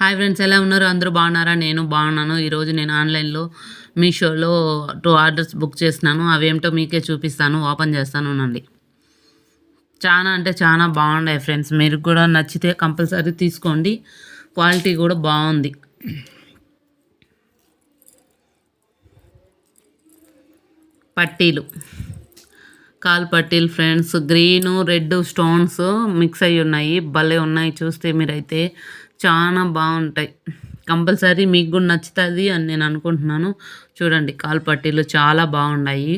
Hi friends, ఎలా ఉన్నారు? అందరూ బాగున్నారా? నేను బాగున్నాను. ఈరోజు నేను ఆన్లైన్లో మీషోలో 2 ఆర్డర్స్ బుక్ చేసినాను. అవేమిటో మీకే చూపిస్తాను. ఓపెన్ చేస్తాను నండి. చాలా అంటే చాలా బాగున్నాయి ఫ్రెండ్స్. మీరు కూడా నచ్చితే కంపల్సరీ తీసుకోండి. క్వాలిటీ కూడా బాగుంది. పట్టీలు, కాల్ పట్టీలు friends. Green red stones mix అయ్యి ఉన్నాయి. భలే ఉన్నాయి. చూస్తే మీరైతే చాలా బాగుంటాయి. కంపల్సరీ మీకు కూడా నచ్చుతుంది అని నేను అనుకుంటున్నాను. చూడండి, కాల్ పట్టీలు చాలా బాగున్నాయి.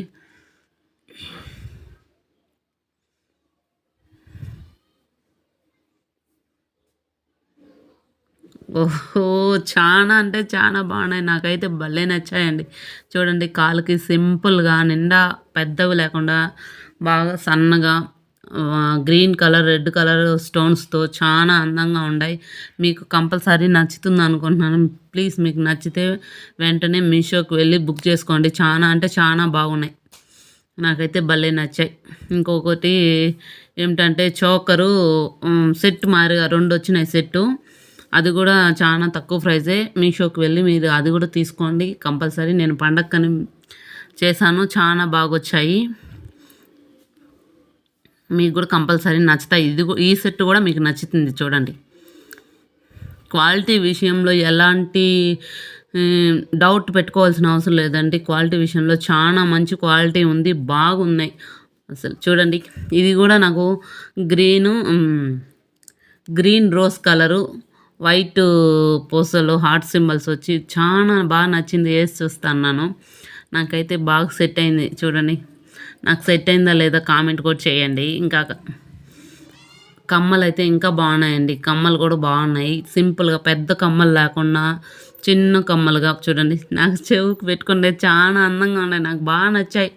ఓహో! చాలా అంటే చాలా బాగున్నాయి. నాకైతే భలే నచ్చాయండి. చూడండి, కాలుకి సింపుల్‌గా నిండా పెద్దవి లేకుండా బాగా సన్నగా గ్రీన్ కలర్, రెడ్ కలర్ స్టోన్స్‌తో చాలా అందంగా ఉన్నాయి. మీకు కంపల్సరీ నచ్చుతుంది అనుకుంటున్నాను. ప్లీజ్ మీకు నచ్చితే వెంటనే మీషోకి వెళ్ళి బుక్ చేసుకోండి. చాలా అంటే చాలా బాగున్నాయి. నాకైతే భలే నచ్చాయి. ఇంకొకటి ఏమిటంటే చోకరు సెట్ మారిగా 2 వచ్చినాయి సెట్టు. అది కూడా చాలా తక్కువ ప్రైజే. మీషోకి వెళ్ళి మీరు అది కూడా తీసుకోండి కంపల్సరీ. నేను పండక్కని చేశాను. చాలా బాగొచ్చాయి. మీకు కూడా కంపల్సరీ నచ్చుతాయి. ఈ సెట్ కూడా మీకు నచ్చుతుంది. చూడండి, క్వాలిటీ విషయంలో ఎలాంటి డౌట్ పెట్టుకోవాల్సిన అవసరం లేదండి. క్వాలిటీ విషయంలో చాలా మంచి క్వాలిటీ ఉంది. బాగున్నాయి అసలు. చూడండి, ఇది కూడా నాకు గ్రీన్ రోజ్ కలరు, వైట్ పూసలు, హార్ట్ సింబల్స్ వచ్చి చాలా బాగా నచ్చింది. వేసి చూస్తున్నాను. నాకైతే బాగా సెట్ అయింది. చూడండి, నాకు సెట్ అయిందా లేదా కామెంట్ కూడా చేయండి. ఇంకా కమ్మలు అయితే ఇంకా బాగున్నాయండి. కమ్మలు కూడా బాగున్నాయి. సింపుల్గా పెద్ద కమ్మలు లేకుండా చిన్న కమ్మలుగా చూడండి. నాకు చెవుకు పెట్టుకుంటే చాలా అందంగా ఉన్నాయి. నాకు బాగా నచ్చాయి.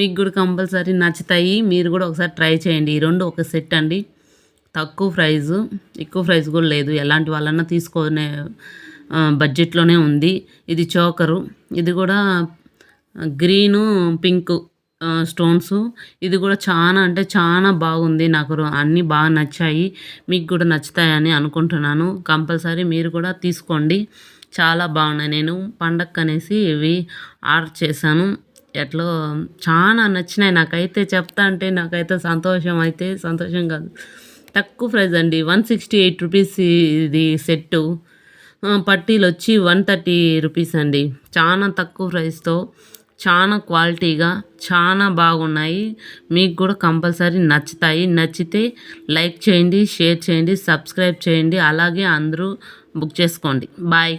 మీకు కూడా కంపల్సరీ నచ్చుతాయి. మీరు కూడా ఒకసారి ట్రై చేయండి. ఈ 2 ఒక సెట్ అండి. తక్కువ ప్రైజు, ఎక్కువ ప్రైస్ కూడా లేదు. ఎలాంటి వాళ్ళన్నా తీసుకునే బడ్జెట్లోనే ఉంది. ఇది చోకరు. ఇది కూడా గ్రీను పింక్ స్టోన్స్. ఇది కూడా చాలా అంటే చాలా బాగుంది. నాకు అన్నీ బాగా నచ్చాయి. మీకు కూడా నచ్చుతాయని అనుకుంటున్నాను. కంపల్సరీ మీరు కూడా తీసుకోండి. చాలా బాగున్నాయి. నేను పండగ అనేసి ఇవి ఆర్డర్ చేశాను. ఎట్లో చాలా నచ్చినాయి. నాకైతే చెప్తా అంటే నాకైతే సంతోషం కాదు. తక్కువ ప్రైస్ అండి. 168 రూపీస్ ఇది సెట్టు. పట్టీలు వచ్చి 130 రూపీస్ అండి. చాలా తక్కువ ప్రైస్తో చాలా క్వాలిటీగా చాలా బాగున్నాయి. మీకు కూడా కంపల్సరీ నచ్చుతాయి. నచ్చితే లైక్ చేయండి, షేర్ చేయండి, సబ్స్క్రైబ్ చేయండి. అలాగే అందరూ బుక్ చేసుకోండి. బాయ్.